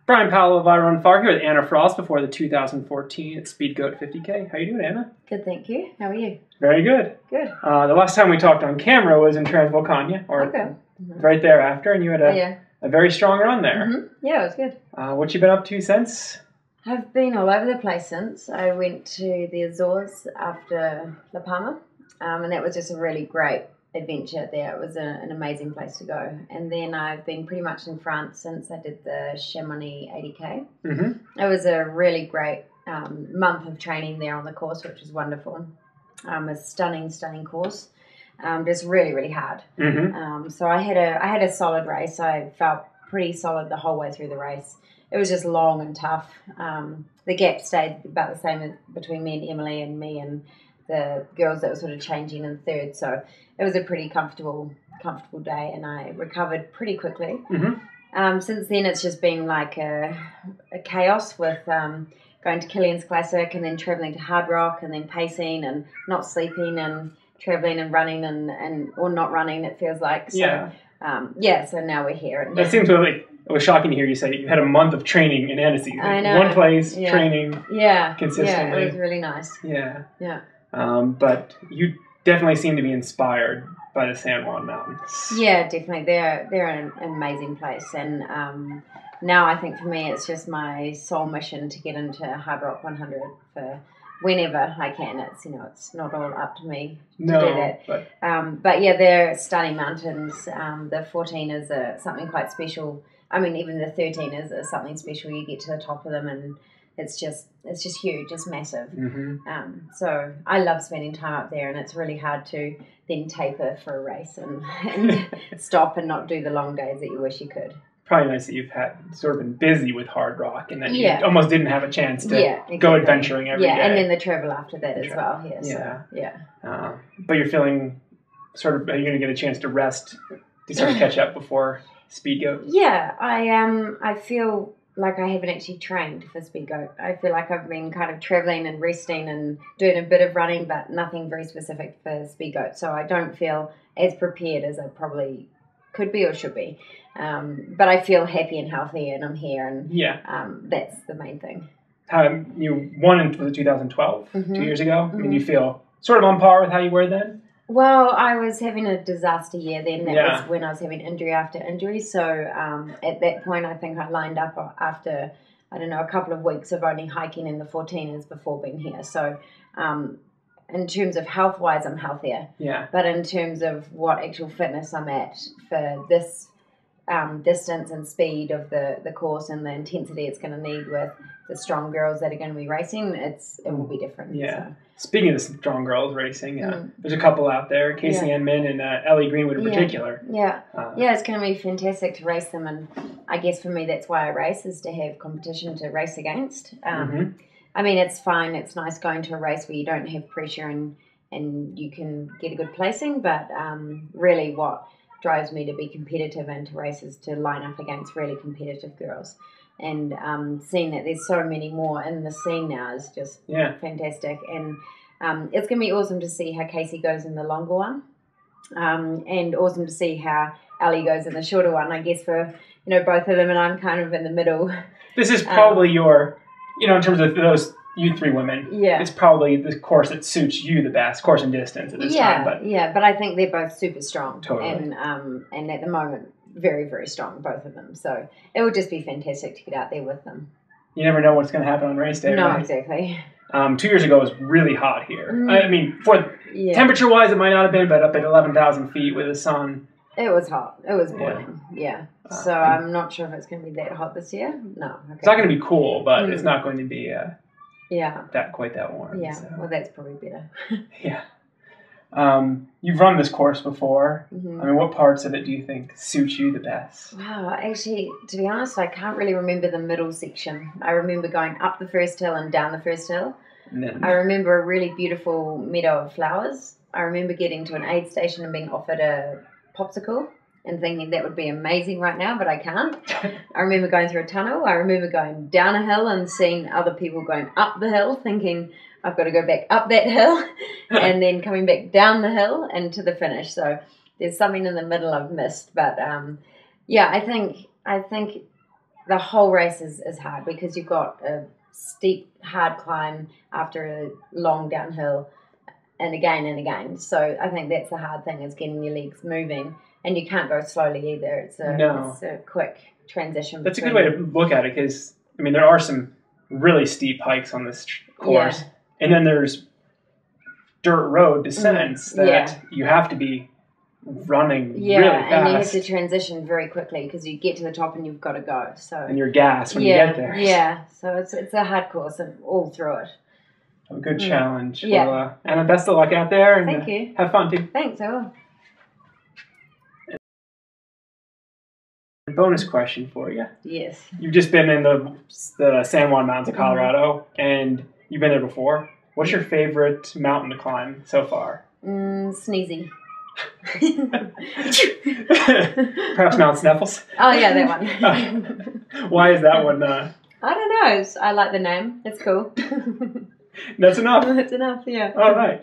Brian Powell of I Run Far here with Anna Frost before the 2014 Speedgoat 50k. How you doing, Anna? Good, thank you. How are you? Very good. Good. The last time we talked on camera was in Transvolcania, or right thereafter, and you had a very strong run there. Yeah, it was good. What you been up to since? I've been all over the place since. I went to the Azores after La Palma, and that was just a really great adventure there. It was an amazing place to go. And then I've been pretty much in France since I did the Chamonix 80k. It was a really great month of training there on the course, which was wonderful. A stunning course. Just really hard. So I had a solid race. I felt pretty solid the whole way through the race. It was just long and tough. The gap stayed about the same between me and Emily and me and the girls that were sort of changing in third. So it was a pretty comfortable day, and I recovered pretty quickly. Since then, it's just been like a chaos with going to Killian's Classic and then travelling to Hard Rock and then pacing and not sleeping and travelling and running and or not running, it feels like. So, so now we're here. That seems like it was shocking to hear you say you had a month of training in Annecy. I know. One place, training consistently. Yeah, it was really nice. Yeah. But you definitely seem to be inspired by the San Juan Mountains. Yeah, definitely. They're an amazing place, and now I think for me it's just my sole mission to get into Hard Rock 100 for whenever I can. It's it's not all up to me to do that. But yeah, they're stunning mountains. The 14 is something quite special. I mean, even the 13 is something special. You get to the top of them and it's just huge, it's massive. So I love spending time up there, and it's really hard to then taper for a race and stop and not do the long days that you wish you could. Probably nice that you've had sort of been busy with Hard Rock, and then you almost didn't have a chance to go adventuring every day. And then the travel after that as well. But you're feeling sort of, are you going to get a chance to rest to sort of catch up before Speedgoat? Yeah, I am. I feel like I haven't actually trained for Speedgoat. I feel like I've been kind of travelling and resting and doing a bit of running, but nothing very specific for Speedgoat. So I don't feel as prepared as I probably could be or should be. But I feel happy and healthy, and I'm here, and that's the main thing. You won in 2012, 2 years ago. I mean, you feel sort of on par with how you were then? Well, I was having a disaster year then. That was when I was having injury after injury. So at that point, I think I lined up after, I don't know, a couple of weeks of only hiking in the 14ers before being here. So in terms of health-wise, I'm healthier. But in terms of what actual fitness I'm at for this distance and speed of the course and the intensity it's going to need with the strong girls that are going to be racing, it will be different. So. Speaking of the strong girls racing, there's a couple out there, Casey Enman and Ellie Greenwood in particular. It's going to be fantastic to race them, and I guess for me that's why I race, is to have competition to race against. I mean, it's fine, it's nice going to a race where you don't have pressure and you can get a good placing, but really what drives me to be competitive and to race is to line up against really competitive girls. And seeing that there's so many more in the scene now is just fantastic. And it's going to be awesome to see how Casey goes in the longer one, and awesome to see how Ali goes in the shorter one, I guess, for both of them, and I'm kind of in the middle. This is probably your, in terms of those you three women, it's probably the course that suits you the best, course and distance at this time. But I think they're both super strong. Totally. And at the moment, very, very strong, both of them. So it would just be fantastic to get out there with them. You never know what's going to happen on race day. No, right? exactly. 2 years ago, it was really hot here. I mean, for temperature-wise, it might not have been, but up at 11,000 feet with the sun. It was hot. It was boiling. So I'm not sure if it's going to be that hot this year. No. Okay. It's not going to be cool, but it's not going to be quite that warm. Yeah, so. Well, that's probably better. You've run this course before. I mean, what parts of it do you think suit you the best? Wow, actually, to be honest, I can't really remember the middle section. I remember going up the first hill and down the first hill. I remember a really beautiful meadow of flowers. I remember getting to an aid station and being offered a popsicle and thinking that would be amazing right now, but I can't. I remember going through a tunnel. I remember going down a hill and seeing other people going up the hill, thinking I've got to go back up that hill, and then coming back down the hill and to the finish. So there's something in the middle I've missed, but I think the whole race is hard because you've got a steep, hard climb after a long downhill and again. So I think that's the hard thing, is getting your legs moving. And you can't go slowly either. It's a quick transition. That's a good way to look at it, because, I mean, there are some really steep hikes on this course. And then there's dirt road descents that you have to be running really fast. And you have to transition very quickly because you get to the top and you've got to go. And you're gassed when you get there. Yeah, so it's a hard course all through it. A good challenge. Yeah. Well, Anna, best of luck out there. And, thank you. Have fun, too. Thanks, I will. Bonus question for you. Yes. You've just been in the San Juan Mountains of Colorado, and you've been there before. What's your favorite mountain to climb so far? Sneezy. Perhaps Mount Sneffels? Oh, yeah, that one. Why is that one? I don't know. I like the name. It's cool. That's enough. That's enough, yeah. All right.